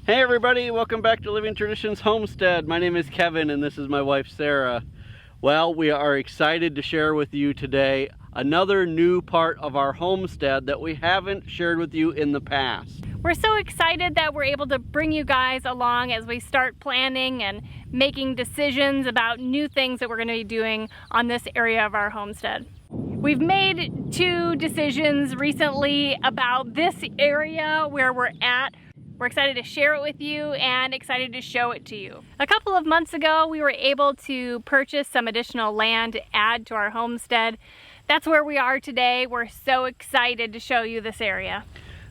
Hey everybody, welcome back to Living Traditions Homestead. My name is Kevin and this is my wife Sarah. Well, we are excited to share with you today another new part of our homestead that we haven't shared with you in the past. We're so excited that we're able to bring you guys along as we start planning and making decisions about new things that we're going to be doing on this area of our homestead. We've made two decisions recently about this area where we're at. We're excited to share it with you and excited to show it to you. A couple of months ago, we were able to purchase some additional land to add to our homestead. That's where we are today. We're so excited to show you this area.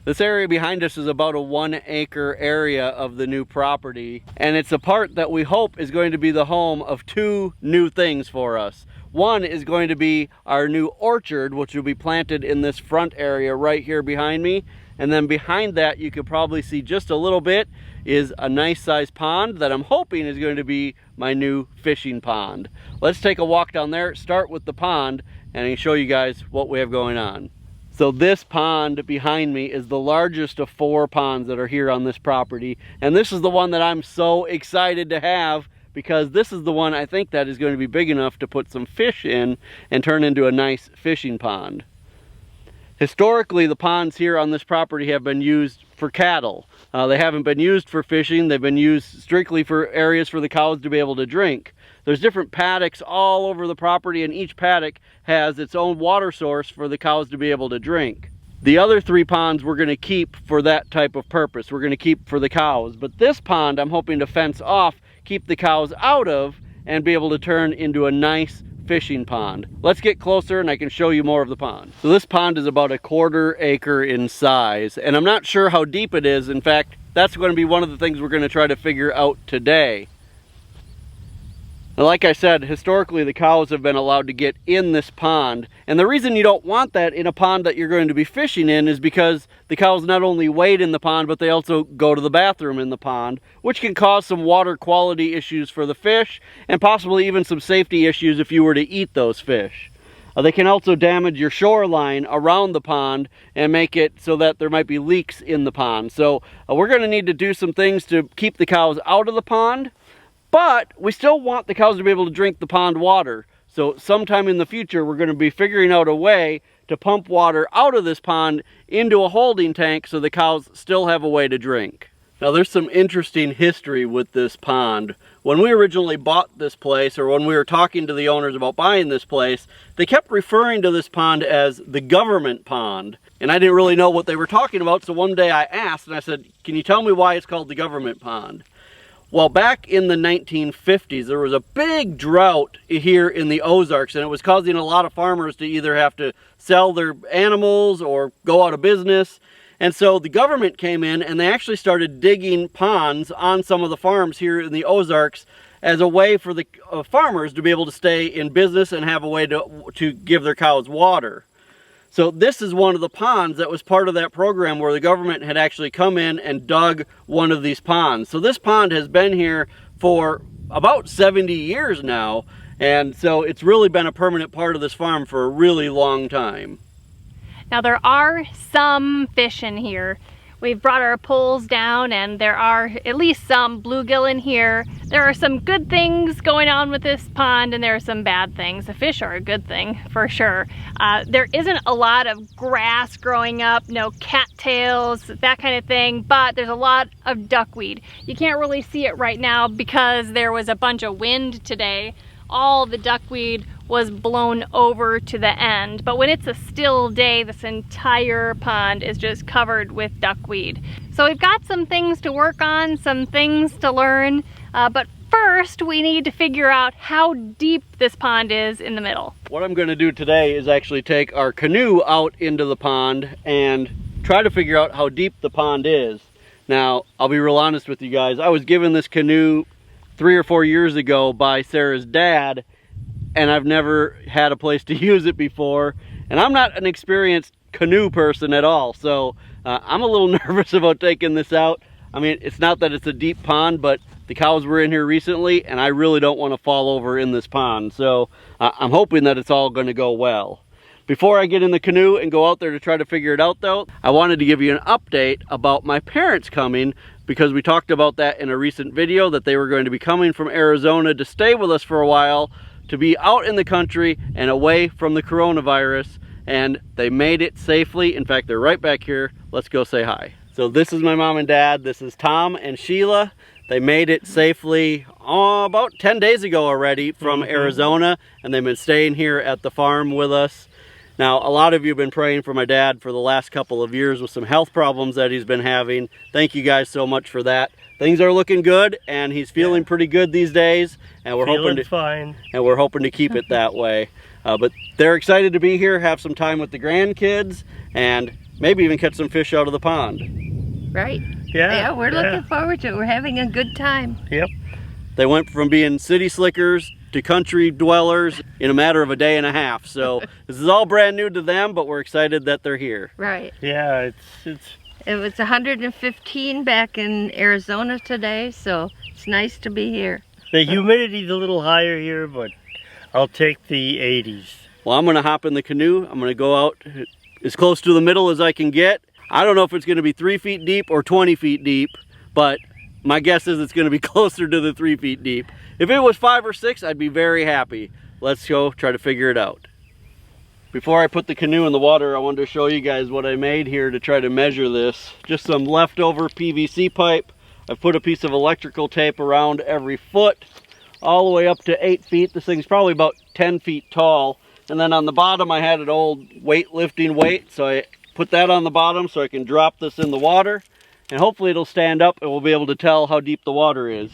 This area behind us is about a 1 acre area of the new property, and it's a part that we hope is going to be the home of two new things for us. One is going to be our new orchard, which will be planted in this front area right here behind me. And then behind that, you could probably see just a little bit, is a nice sized pond that I'm hoping is going to be my new fishing pond. Let's take a walk down there, start with the pond, and I can show you guys what we have going on. So this pond behind me is the largest of 4 ponds that are here on this property. And this is the one that I'm so excited to have, because this is the one I think that is going to be big enough to put some fish in and turn into a nice fishing pond. Historically, the ponds here on this property have been used for cattle. They haven't been used for fishing. They've been used strictly for areas for the cows to be able to drink. There's different paddocks all over the property, and each paddock has its own water source for the cows to be able to drink. The other 3 ponds we're going to keep for that type of purpose. We're going to keep for the cows. But this pond I'm hoping to fence off, keep the cows out of, and be able to turn into a nice fishing pond. Let's get closer and I can show you more of the pond. So this pond is about a 1/4 acre in size, and I'm not sure how deep it is. In fact, that's going to be one of the things we're going to try to figure out today. Now, like I said, historically the cows have been allowed to get in this pond, and the reason you don't want that in a pond that you're going to be fishing in is because the cows not only wade in the pond, but they also go to the bathroom in the pond, which can cause some water quality issues for the fish and possibly even some safety issues if you were to eat those fish. They can also damage your shoreline around the pond and make it so that there might be leaks in the pond. So we're going to need to do some things to keep the cows out of the pond. But we still want the cows to be able to drink the pond water. So sometime in the future, we're going to be figuring out a way to pump water out of this pond into a holding tank so the cows still have a way to drink. Now there's some interesting history with this pond. When we originally bought this place, or when we were talking to the owners about buying this place, they kept referring to this pond as the government pond. And I didn't really know what they were talking about, so one day I asked and I said, "Can you tell me why it's called the government pond?" Well, back in the 1950s, there was a big drought here in the Ozarks, and it was causing a lot of farmers to either have to sell their animals or go out of business. And so the government came in and they actually started digging ponds on some of the farms here in the Ozarks as a way for the farmers to be able to stay in business and have a way to give their cows water. So this is one of the ponds that was part of that program where the government had actually come in and dug one of these ponds. So this pond has been here for about 70 years now, and so it's really been a permanent part of this farm for a really long time. Now there are some fish in here. We've brought our poles down and there are at least some bluegill in here. There are some good things going on with this pond and there are some bad things. The fish are a good thing for sure. There isn't a lot of grass growing up, no cattails, that kind of thing, but there's a lot of duckweed. You can't really see it right now because there was a bunch of wind today. All the duckweed was blown over to the end, but when it's a still day, this entire pond is just covered with duckweed. So we've got some things to work on, some things to learn, but first we need to figure out how deep this pond is in the middle. What I'm going to do today is actually take our canoe out into the pond and try to figure out how deep the pond is. Now, I'll be real honest with you guys, I was given this canoe 3 or 4 years ago by Sarah's dad, and I've never had a place to use it before, and I'm not an experienced canoe person at all, so I'm a little nervous about taking this out. I mean, it's not that it's a deep pond, but the cows were in here recently and I really don't want to fall over in this pond, so I'm hoping that it's all going to go well. Before I get in the canoe and go out there to try to figure it out though, I wanted to give you an update about my parents coming, because we talked about that in a recent video, that they were going to be coming from Arizona to stay with us for a while, to be out in the country and away from the coronavirus, and they made it safely. In fact, they're right back here. Let's go say hi. So this is my mom and dad. This is Tom and Sheila. They made it safely about 10 days ago already from Arizona, and they've been staying here at the farm with us. Now, a lot of you have been praying for my dad for the last couple of years with some health problems that he's been having. Thank you guys so much for that. Things are looking good, and he's feeling pretty good these days, and we're hoping to keep it that way. But they're excited to be here, have some time with the grandkids, and maybe even catch some fish out of the pond. Right. Yeah, we're looking forward to it. We're having a good time. Yep. They went from being city slickers to country dwellers in a matter of a day and a half. So this is all brand new to them, but we're excited that they're here. Right. Yeah, It was 115 back in Arizona today, so it's nice to be here. the humidity's a little higher here, but I'll take the 80s. Well, I'm gonna hop in the canoe. I'm gonna go out as close to the middle as I can get. I don't know if it's gonna be 3 feet deep or 20 feet deep, but my guess is it's gonna be closer to the 3 feet deep. If it was 5 or 6, I'd be very happy. Let's go try to figure it out. Before I put the canoe in the water, I wanted to show you guys what I made here to try to measure this. Just some leftover PVC pipe. I've put a piece of electrical tape around every foot, all the way up to 8 feet. This thing's probably about 10 feet tall. And then on the bottom, I had an old weightlifting weight, so I put that on the bottom so I can drop this in the water, and hopefully it'll stand up and we'll be able to tell how deep the water is.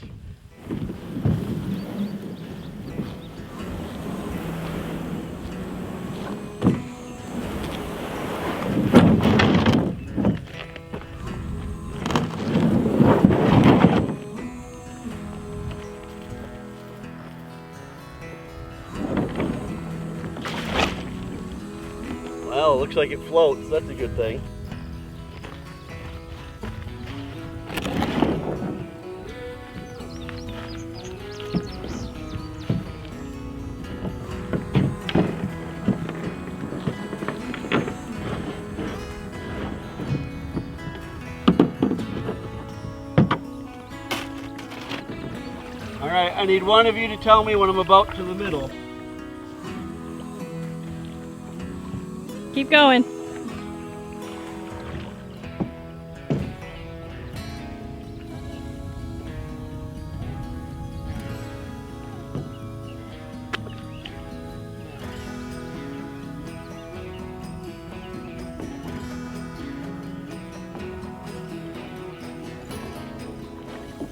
Well, it looks like it floats. That's a good thing. All right, I need one of you to tell me when I'm about to the middle. Keep going.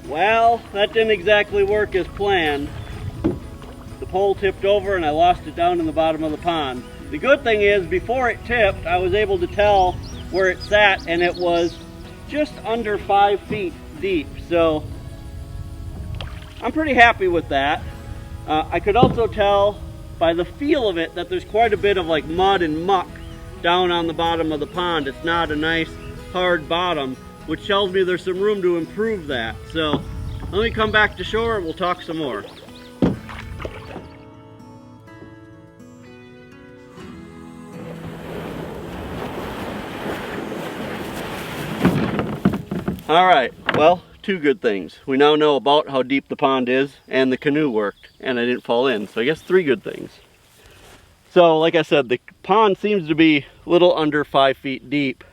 Well, that didn't exactly work as planned. The pole tipped over and I lost it down in the bottom of the pond. The good thing is, before it tipped, I was able to tell where it sat, and it was just under 5 feet deep. So I'm pretty happy with that. I could also tell by the feel of it that there's quite a bit of like mud and muck down on the bottom of the pond. It's not a nice hard bottom, which tells me there's some room to improve that. So let me come back to shore and we'll talk some more. All right, well, two good things. We now know about how deep the pond is, and the canoe worked, and I didn't fall in. So I guess 3 good things. So like I said, the pond seems to be a little under 5 feet deep,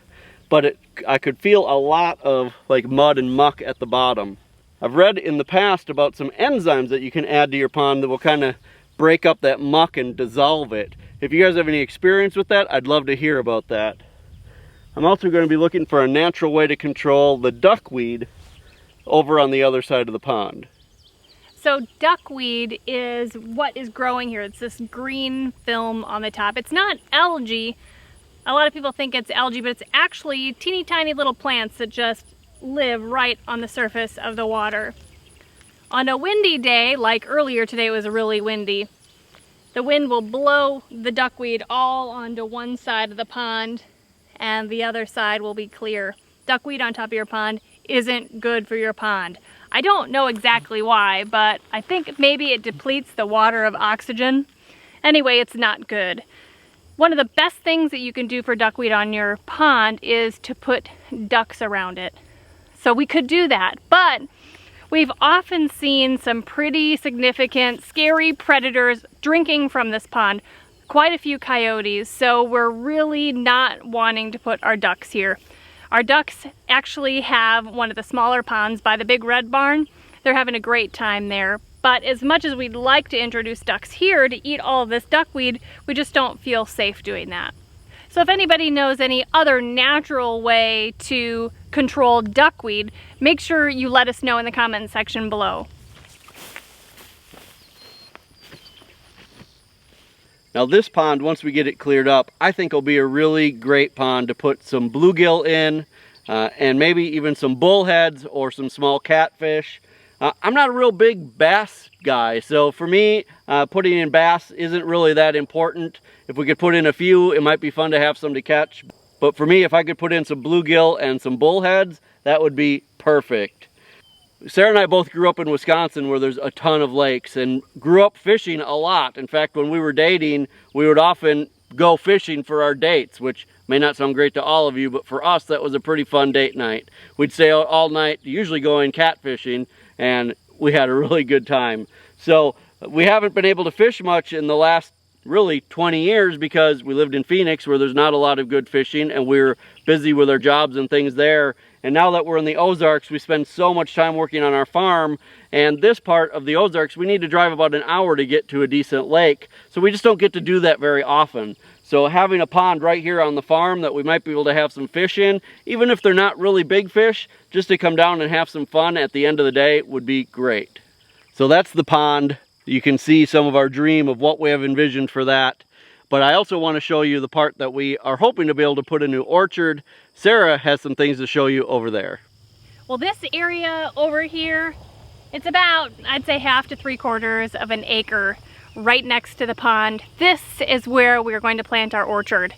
but I could feel a lot of like mud and muck at the bottom. I've read in the past about some enzymes that you can add to your pond that will kind of break up that muck and dissolve it. If you guys have any experience with that, I'd love to hear about that. I'm also going to be looking for a natural way to control the duckweed over on the other side of the pond. So duckweed is what is growing here. It's this green film on the top. It's not algae. A lot of people think it's algae, but it's actually teeny tiny little plants that just live right on the surface of the water. On a windy day, like earlier today, it was really windy, the wind will blow the duckweed all onto one side of the pond, and the other side will be clear. Duckweed on top of your pond isn't good for your pond. I don't know exactly why, but I think maybe it depletes the water of oxygen. Anyway, it's not good. One of the best things that you can do for duckweed on your pond is to put ducks around it. So we could do that, but we've often seen some pretty significant, scary predators drinking from this pond, quite a few coyotes, so we're really not wanting to put our ducks here. Our ducks actually have one of the smaller ponds by the big red barn. They're having a great time there. But as much as we'd like to introduce ducks here to eat all of this duckweed, we just don't feel safe doing that. So if anybody knows any other natural way to control duckweed, make sure you let us know in the comment section below. Now this pond, once we get it cleared up, I think will be a really great pond to put some bluegill in, and maybe even some bullheads or some small catfish. I'm not a real big bass guy, so for me, putting in bass isn't really that important. If we could put in a few, it might be fun to have some to catch. But for me, if I could put in some bluegill and some bullheads, that would be perfect. Sarah and I both grew up in Wisconsin where there's a ton of lakes and grew up fishing a lot. In fact, when we were dating, we would often go fishing for our dates, which may not sound great to all of you, but for us, that was a pretty fun date night. We'd stay out all night, usually going catfishing, and we had a really good time. So we haven't been able to fish much in the last really 20 years because we lived in Phoenix where there's not a lot of good fishing and we're busy with our jobs and things there. And now that we're in the Ozarks, we spend so much time working on our farm, and this part of the Ozarks, we need to drive about an hour to get to a decent lake. So we just don't get to do that very often. So having a pond right here on the farm that we might be able to have some fish in, even if they're not really big fish, just to come down and have some fun at the end of the day would be great. So that's the pond. You can see some of our dream of what we have envisioned for that. But I also want to show you the part that we are hoping to be able to put a new orchard. Sarah has some things to show you over there. Well, this area over here, it's about, I'd say, 1/2 to 3/4 of an acre right next to the pond. This is where we're going to plant our orchard.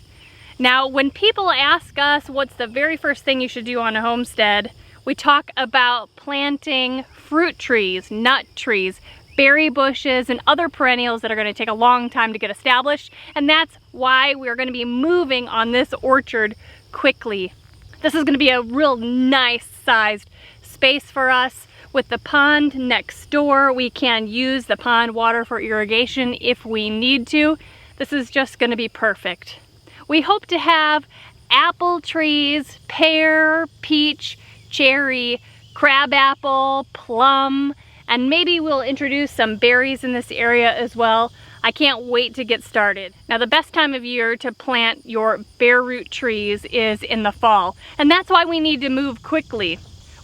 Now, when people ask us what's the very first thing you should do on a homestead, we talk about planting fruit trees, nut trees, berry bushes, and other perennials that are going to take a long time to get established, and that's why we're going to be moving on this orchard quickly. This is going to be a real nice sized space for us. With the pond next door, we can use the pond water for irrigation if we need to. This is just going to be perfect. We hope to have apple trees, pear, peach, cherry, crabapple, plum, and maybe we'll introduce some berries in this area as well. I can't wait to get started. Now, the best time of year to plant your bare root trees is in the fall, and that's why we need to move quickly.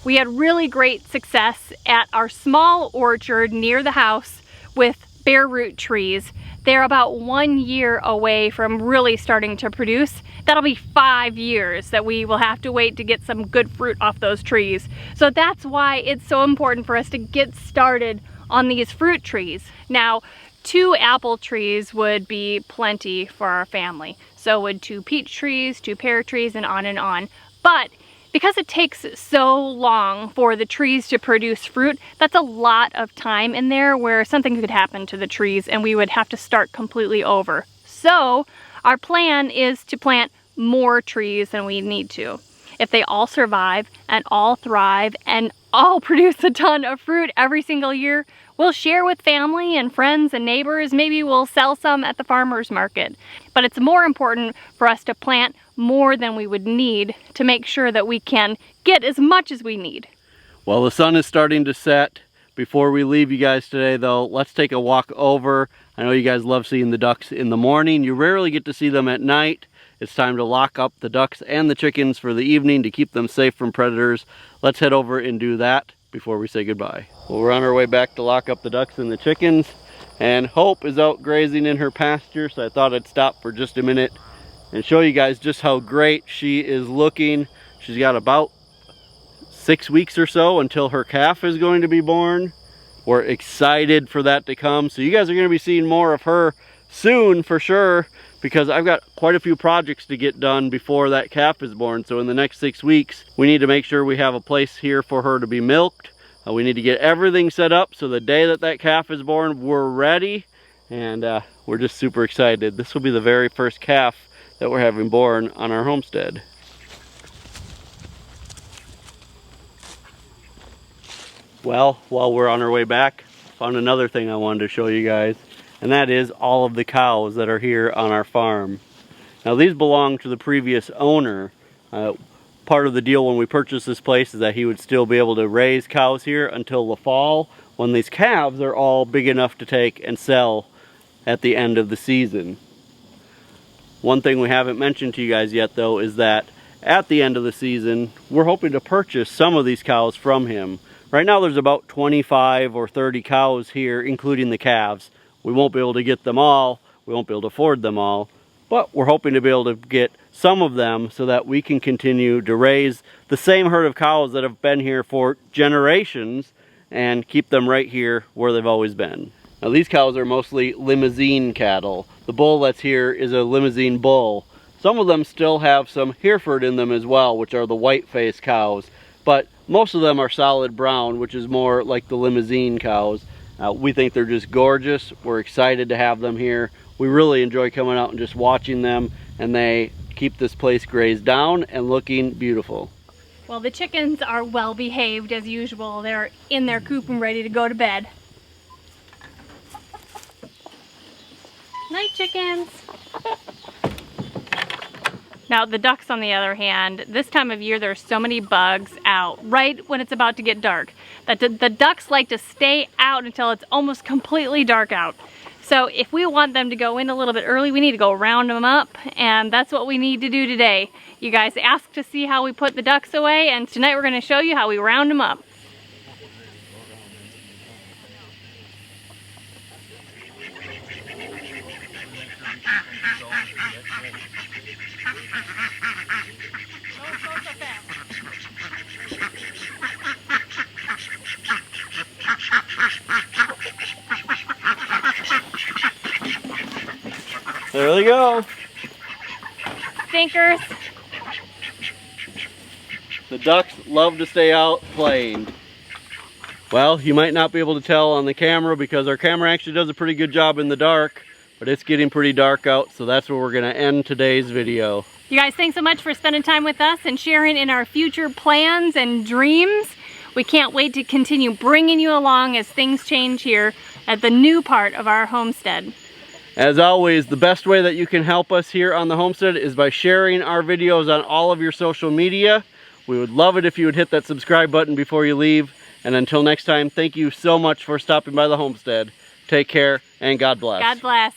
We had really great success at our small orchard near the house with bare root trees. They're about 1 year away from really starting to produce. That'll be 5 years that we will have to wait to get some good fruit off those trees. So that's why it's so important for us to get started on these fruit trees. Now, 2 apple trees would be plenty for our family. So would 2 peach trees, 2 pear trees, and on and on. But because it takes so long for the trees to produce fruit, that's a lot of time in there where something could happen to the trees and we would have to start completely over. So our plan is to plant more trees than we need to. If they all survive and all thrive and all produce a ton of fruit every single year, we'll share with family and friends and neighbors. Maybe we'll sell some at the farmer's market. But it's more important for us to plant more than we would need to make sure that we can get as much as we need. Well, the sun is starting to set. Before we leave you guys today though, let's take a walk over. I know you guys love seeing the ducks in the morning. You rarely get to see them at night. It's time to lock up the ducks and the chickens for the evening to keep them safe from predators. Let's head over and do that before we say goodbye. Well, we're on our way back to lock up the ducks and the chickens, and Hope is out grazing in her pasture, so I thought I'd stop for just a minute and show you guys just how great she is looking. She's got about 6 weeks or so until her calf is going to be born. We're excited for that to come, so you guys are going to be seeing more of her soon for sure, because I've got quite a few projects to get done before that calf is born. So in the next 6 weeks, we need to make sure we have a place here for her to be milked. We need to get everything set up so the day that that calf is born, we're ready. And we're just super excited. This will be the very first calf that we're having born on our homestead. Well, while we're on our way back, found another thing I wanted to show you guys, and that is all of the cows that are here on our farm. Now these belong to the previous owner. Part of the deal when we purchased this place is that he would still be able to raise cows here until the fall, when these calves are all big enough to take and sell at the end of the season. One thing we haven't mentioned to you guys yet though is that at the end of the season, we're hoping to purchase some of these cows from him. Right now there's about 25 or 30 cows here, including the calves. We won't be able to get them all, we won't be able to afford them all, but we're hoping to be able to get some of them so that we can continue to raise the same herd of cows that have been here for generations and keep them right here where they've always been. Now these cows are mostly limousine cattle. The bull that's here is a limousine bull. Some of them still have some Hereford in them as well, which are the white-faced cows, but most of them are solid brown, which is more like the limousine cows. We think they're just gorgeous. We're excited to have them here. We really enjoy coming out and just watching them, and they keep this place grazed down and looking beautiful. Well, the chickens are well behaved as usual. They're in their coop and ready to go to bed. Night, chickens. Now the ducks, on the other hand, this time of year there's so many bugs out right when it's about to get dark that the ducks like to stay out until it's almost completely dark out. So if we want them to go in a little bit early, we need to go round them up, and that's what we need to do today. You guys asked to see how we put the ducks away, and tonight we're going to show you how we round them up. There they go. Stinkers. The ducks love to stay out playing. Well, you might not be able to tell on the camera because our camera actually does a pretty good job in the dark, but it's getting pretty dark out, so that's where we're going to end today's video. You guys, thanks so much for spending time with us and sharing in our future plans and dreams. We can't wait to continue bringing you along as things change here at the new part of our homestead. As always, the best way that you can help us here on the homestead is by sharing our videos on all of your social media. We would love it if you would hit that subscribe button before you leave. And until next time, thank you so much for stopping by the homestead. Take care and God bless. God bless.